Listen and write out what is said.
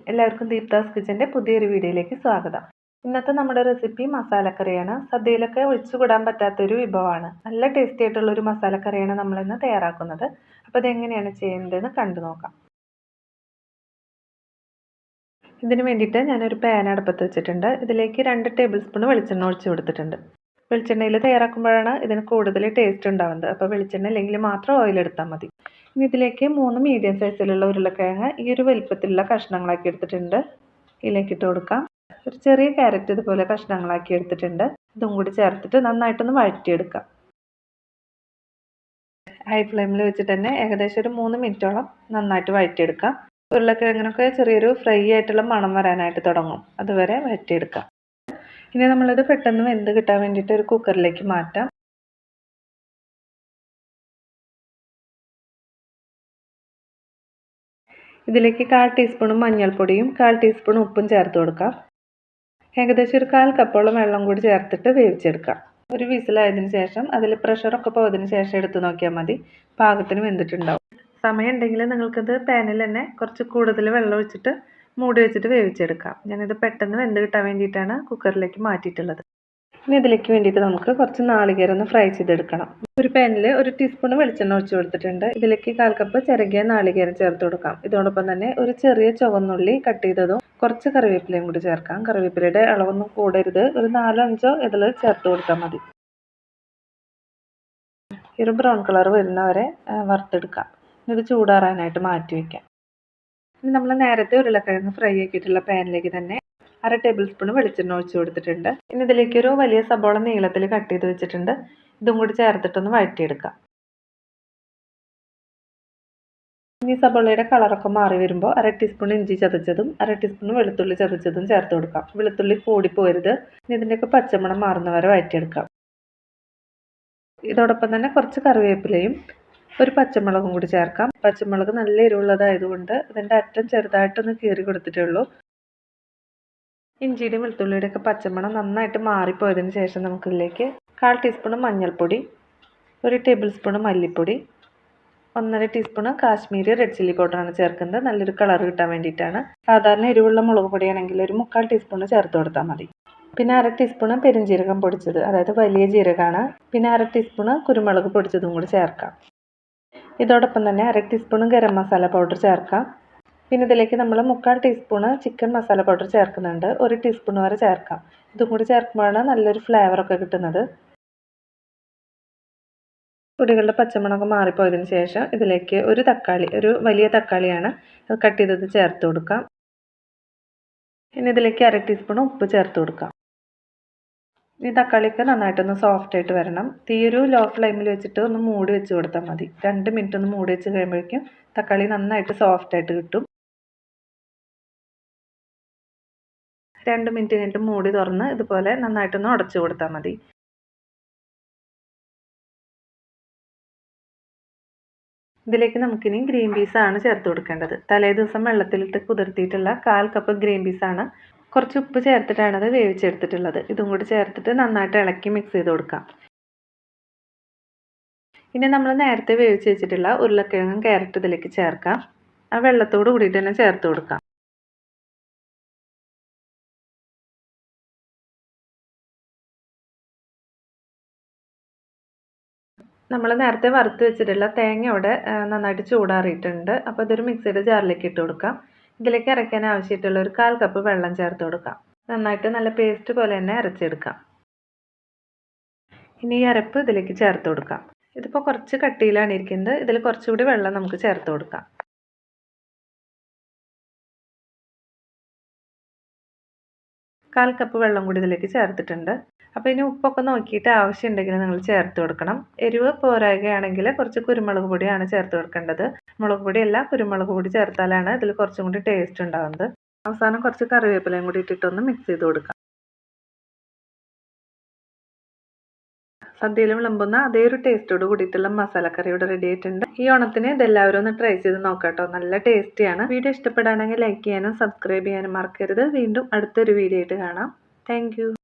എല്ലാവർക്കും ദീപ്താസ് കിച്ചൻ്റെ പുതിയൊരു വീഡിയോയിലേക്ക് സ്വാഗതം. ഇന്നത്തെ നമ്മുടെ റെസിപ്പി മസാലക്കറിയാണ്. സദ്യയിലൊക്കെ ഒഴിച്ചുകൂടാൻ പറ്റാത്തൊരു വിഭവമാണ്. നല്ല ടേസ്റ്റി ആയിട്ടുള്ളൊരു മസാലക്കറിയാണ് നമ്മളിന്ന് തയ്യാറാക്കുന്നത്. അപ്പോൾ ഇതെങ്ങനെയാണ് ചെയ്യുന്നതെന്ന് കണ്ടു നോക്കാം. ഇതിന് വേണ്ടിയിട്ട് ഞാനൊരു പാൻ അടുപ്പത്ത് വെച്ചിട്ടുണ്ട്. ഇതിലേക്ക് 2 ടേബിൾ സ്പൂൺ വെളിച്ചെണ്ണ ഒഴിച്ച് കൊടുത്തിട്ടുണ്ട്. വെളിച്ചെണ്ണയിൽ തയ്യാറാക്കുമ്പോഴാണ് ഇതിന് കൂടുതൽ ടേസ്റ്റ് ഉണ്ടാവുന്നത്. അപ്പോൾ വെളിച്ചെണ്ണ ഇല്ലെങ്കിൽ മാത്രം ഓയിൽ എടുത്താൽ മതി. ഇനി ഇതിലേക്ക് 3 മീഡിയം സൈസിലുള്ള ഉരുളക്കിഴങ്ങ് ഈ ഒരു വലിപ്പത്തിലുള്ള കഷ്ണങ്ങളാക്കി എടുത്തിട്ടുണ്ട്. ഇതിലേക്ക് ഇട്ട് കൊടുക്കാം. ഒരു ചെറിയ ക്യാരറ്റ് ഇതുപോലെ കഷ്ണങ്ങളാക്കി എടുത്തിട്ടുണ്ട്. ഇതും കൂടി ചേർത്തിട്ട് നന്നായിട്ടൊന്ന് വഴറ്റിയെടുക്കാം. ഹൈ ഫ്ലെയിമിൽ വെച്ചിട്ട് തന്നെ ഏകദേശം ഒരു 3 മിനിറ്റോളം നന്നായിട്ട് വഴറ്റിയെടുക്കാം. ഉരുളക്കിഴങ്ങിനൊക്കെ ചെറിയൊരു ഫ്രൈ ആയിട്ടുള്ള മണം വരാനായിട്ട് തുടങ്ങും. അതുവരെ വഴറ്റിയെടുക്കാം. ഇനി നമ്മളിത് പെട്ടെന്ന് വെന്ത് കിട്ടാൻ വേണ്ടിയിട്ട് ഒരു കുക്കറിലേക്ക് മാറ്റാം. ഇതിലേക്ക് 1/4 ടീസ്പൂൺ മഞ്ഞൾപ്പൊടിയും 1/4 ടീസ്പൂൺ ഉപ്പും ചേർത്ത് കൊടുക്കാം. ഏകദേശം ഒരു 1/4 കപ്പോളം വെള്ളം കൂടി ചേർത്തിട്ട് വേവിച്ചെടുക്കാം. ഒരു വിസിലായതിനു ശേഷം അതിൽ പ്രഷറൊക്കെ പോയതിനു ശേഷം എടുത്ത് നോക്കിയാൽ മതി. പാകത്തിന് വെന്തിട്ടുണ്ടാവും. സമയം ഉണ്ടെങ്കിൽ നിങ്ങൾക്കത് പാനിൽ തന്നെ കുറച്ച് കൂടുതൽ വെള്ളം ഒഴിച്ചിട്ട് മൂടി വെച്ചിട്ട് വേവിച്ചെടുക്കാം. ഞാനിത് പെട്ടെന്ന് വെന്ത് കിട്ടാൻ വേണ്ടിയിട്ടാണ് കുക്കറിലേക്ക് മാറ്റിയിട്ടുള്ളത്. ഇനി ഇതിലേക്ക് വേണ്ടിയിട്ട് നമുക്ക് കുറച്ച് നാളികേരം ഒന്ന് ഫ്രൈ ചെയ്തെടുക്കണം. ഒരു പാനിൽ 1 ടീസ്പൂൺ വെളിച്ചെണ്ണ ഒഴിച്ച് കൊടുത്തിട്ടുണ്ട്. ഇതിലേക്ക് 1/4 കപ്പ് ചിരകിയ നാളികേരം ചേർത്ത് കൊടുക്കാം. ഇതോടൊപ്പം തന്നെ ഒരു ചെറിയ ചുവന്നുള്ളി കട്ട് ചെയ്തതും കുറച്ച് കറിവേപ്പിലയും കൂടി ചേർക്കാം. കറിവേപ്പിലയുടെ അളവൊന്നും കൂടരുത്. ഒരു 4-5 ഇതിൽ ചേർത്ത് കൊടുത്താൽ മതി. ഒരു ബ്രൗൺ കളർ വരുന്നവരെ വറുത്തെടുക്കാം. ഇത് ചൂടാറാനായിട്ട് മാറ്റി വയ്ക്കാം. ഇനി നമ്മൾ നേരത്തെ ഉരുളക്കിഴങ്ങ് ഫ്രൈ ആക്കിയിട്ടുള്ള പാനിലേക്ക് തന്നെ 1/2 ടേബിൾ സ്പൂൺ വെളിച്ചെണ്ണ ഒഴിച്ച് കൊടുത്തിട്ടുണ്ട്. ഇനി ഇതിലേക്ക് ഒരു വലിയ സബോള നീളത്തിൽ കട്ട് ചെയ്ത് വെച്ചിട്ടുണ്ട്. ഇതും കൂടി ചേർത്തിട്ടൊന്ന് വഴറ്റിയെടുക്കാം. ഇനി സബോളയുടെ കളറൊക്കെ മാറി വരുമ്പോൾ 1/2 ടീസ്പൂൺ ഇഞ്ചി ചതച്ചതും 1/2 ടീസ്പൂൺ വെളുത്തുള്ളി ചതച്ചതും ചേർത്ത് കൊടുക്കാം. വെളുത്തുള്ളി കൂടിപ്പോരുത്. ഇനി ഇതിൻ്റെയൊക്കെ പച്ചമണം മാറുന്ന വരെ വഴറ്റിയെടുക്കാം. ഇതോടൊപ്പം തന്നെ കുറച്ച് കറിവേപ്പിലയും ഒരു പച്ചമുളകും കൂടി ചേർക്കാം. പച്ചമുളക് നല്ല എരിവുള്ളതായതുകൊണ്ട് ഇതിൻ്റെ അറ്റം ചെറുതായിട്ടൊന്ന് കീറി കൊടുത്തിട്ടേ ഉള്ളൂ. ഇഞ്ചിയുടെയും വെളുത്തുള്ളിയുടെ ഒക്കെ പച്ചമണം നന്നായിട്ട് മാറിപ്പോയതിന് ശേഷം നമുക്കിതിലേക്ക് 1/4 ടീസ്പൂൺ മഞ്ഞൾപ്പൊടി, 1 ടേബിൾ സ്പൂൺ മല്ലിപ്പൊടി, 1.5 ടീസ്പൂൺ കാശ്മീരി റെഡ് ചില്ലി പൗഡറാണ് ചേർക്കുന്നത്. നല്ലൊരു കളർ കിട്ടാൻ വേണ്ടിയിട്ടാണ്. സാധാരണ എരിവുള്ള മുളക് പൊടിയാണെങ്കിൽ ഒരു 3/4 ടീസ്പൂൺ ചേർത്ത് കൊടുത്താൽ മതി. പിന്നെ 1/2 ടീസ്പൂൺ പെരുംജീരകം പൊടിച്ചത്, അതായത് വലിയ ജീരകമാണ്. പിന്നെ 1/2 ടീസ്പൂൺ കുരുമുളക് പൊടിച്ചതും കൂടി ചേർക്കാം. ഇതോടൊപ്പം തന്നെ 1/2 ടീസ്പൂൺ ഗരം മസാല പൗഡർ ചേർക്കാം. പിന്നെ ഇതിലേക്ക് നമ്മൾ 3/4 ടീസ്പൂൺ ചിക്കൻ മസാല പൗഡർ ചേർക്കുന്നുണ്ട്. 1 ടീസ്പൂൺ വരെ ചേർക്കാം. ഇതും കൂടി ചേർക്കുമ്പോഴാണ് നല്ലൊരു ഫ്ലേവറൊക്കെ കിട്ടുന്നത്. പൊടികളുടെ പച്ചമണമൊക്കെ മാറിപ്പോയതിന് ശേഷം ഇതിലേക്ക് ഒരു തക്കാളി, ഒരു വലിയ തക്കാളിയാണ്, അത് കട്ട് ചെയ്തത് ചേർത്ത് കൊടുക്കാം. ഇനി ഇതിലേക്ക് 1/2 ടീസ്പൂൺ ഉപ്പ് ചേർത്ത് കൊടുക്കാം. ഈ തക്കാളിയൊക്കെ നന്നായിട്ടൊന്ന് സോഫ്റ്റ് ആയിട്ട് വരണം. തീ ഒരു ലോ ഫ്ലെയിമിൽ വെച്ചിട്ട് ഒന്ന് മൂടി വെച്ച് കൊടുത്താൽ മതി. 2 മിനിറ്റ് ഒന്ന് മൂടി വെച്ച് കഴിയുമ്പോഴേക്കും തക്കാളി നന്നായിട്ട് സോഫ്റ്റ് ആയിട്ട് കിട്ടും. 2 മിനിറ്റ് കഴിഞ്ഞിട്ട് മൂടി തുറന്ന് ഇതുപോലെ നന്നായിട്ടൊന്ന് ഉടച്ചു കൊടുത്താൽ മതി. ഇതിലേക്ക് നമുക്കിനി ഗ്രീൻ പീസാണ് ചേർത്ത് കൊടുക്കേണ്ടത്. തലേ ദിവസം വെള്ളത്തിലിട്ട് കുതിർത്തിയിട്ടുള്ള 1/4 കപ്പ് ഗ്രീൻ പീസാണ്. കുറച്ച് ഉപ്പ് ചേർത്തിട്ടാണ് അത് വേവിച്ചെടുത്തിട്ടുള്ളത്. ഇതും കൂടി ചേർത്തിട്ട് നന്നായിട്ട് ഇളക്കി മിക്സ് ചെയ്ത് കൊടുക്കാം. ഇനി നമ്മൾ നേരത്തെ വേവിച്ച് വെച്ചിട്ടുള്ള ഉരുളക്കിഴങ്ങും ക്യാരറ്റ് ഇതിലേക്ക് ചേർക്കാം. ആ വെള്ളത്തോട് കൂടിയിട്ട് തന്നെ ചേർത്ത് കൊടുക്കാം. നമ്മൾ നേരത്തെ വറുത്ത് വെച്ചിട്ടുള്ള തേങ്ങ ഇവിടെ നന്നായിട്ട് ചൂടാറിയിട്ടുണ്ട്. അപ്പോൾ ഇതൊരു മിക്സിയുടെ ജാറിലേക്ക് ഇട്ട് കൊടുക്കാം. ഇതിലേക്ക് അരയ്ക്കാൻ ആവശ്യമായിട്ടുള്ള ഒരു 1/4 കപ്പ് വെള്ളം ചേർത്ത് കൊടുക്കാം. നന്നായിട്ട് നല്ല പേസ്റ്റ് പോലെ തന്നെ അരച്ചെടുക്കാം. ഇനി ഈ അരപ്പ് ഇതിലേക്ക് ചേർത്ത് കൊടുക്കാം. ഇതിപ്പോൾ കുറച്ച് കട്ടിയിലാണ് ഇരിക്കുന്നത്. ഇതിൽ കുറച്ചുകൂടി വെള്ളം നമുക്ക് ചേർത്ത് കൊടുക്കാം. കാൽ കപ്പ് വെള്ളം കൂടി ഇതിലേക്ക് ചേർത്തിട്ടുണ്ട്. അപ്പോൾ ഇനി ഉപ്പൊക്കെ നോക്കിയിട്ട് ആവശ്യമുണ്ടെങ്കിൽ നിങ്ങൾ ചേർത്ത് കൊടുക്കണം. എരിവ് പോരാകുകയാണെങ്കിൽ കുറച്ച് കുരുമുളക് പൊടിയാണ് ചേർത്ത് കൊടുക്കേണ്ടത്. മുളക് പൊടിയല്ല, കുരുമുളക് പൊടി ചേർത്താലാണ് ഇതിൽ കുറച്ചും കൂടി ടേസ്റ്റ് ഉണ്ടാകുന്നത്. അവസാനം കുറച്ച് കറിവേപ്പിലയും കൂടി ഇട്ടിട്ടൊന്ന് മിക്സ് ചെയ്ത് കൊടുക്കാം. സദ്യയിൽ വിളമ്പുന്ന അതേ ഒരു ടേസ്റ്റോട് കൂടിയിട്ടുള്ള മസാലക്കറി ഇവിടെ റെഡി ആയിട്ടുണ്ട്. ഈ ഓണത്തിന് ഇതെല്ലാവരും ഒന്ന് ട്രൈ ചെയ്ത് നോക്കാട്ടോ. നല്ല ടേസ്റ്റിയാണ്. വീഡിയോ ഇഷ്ടപ്പെടുകയാണെങ്കിൽ ലൈക്ക് ചെയ്യാനും സബ്സ്ക്രൈബ് ചെയ്യാനും മറക്കരുത്. വീണ്ടും അടുത്തൊരു വീഡിയോ ആയിട്ട് കാണാം. താങ്ക്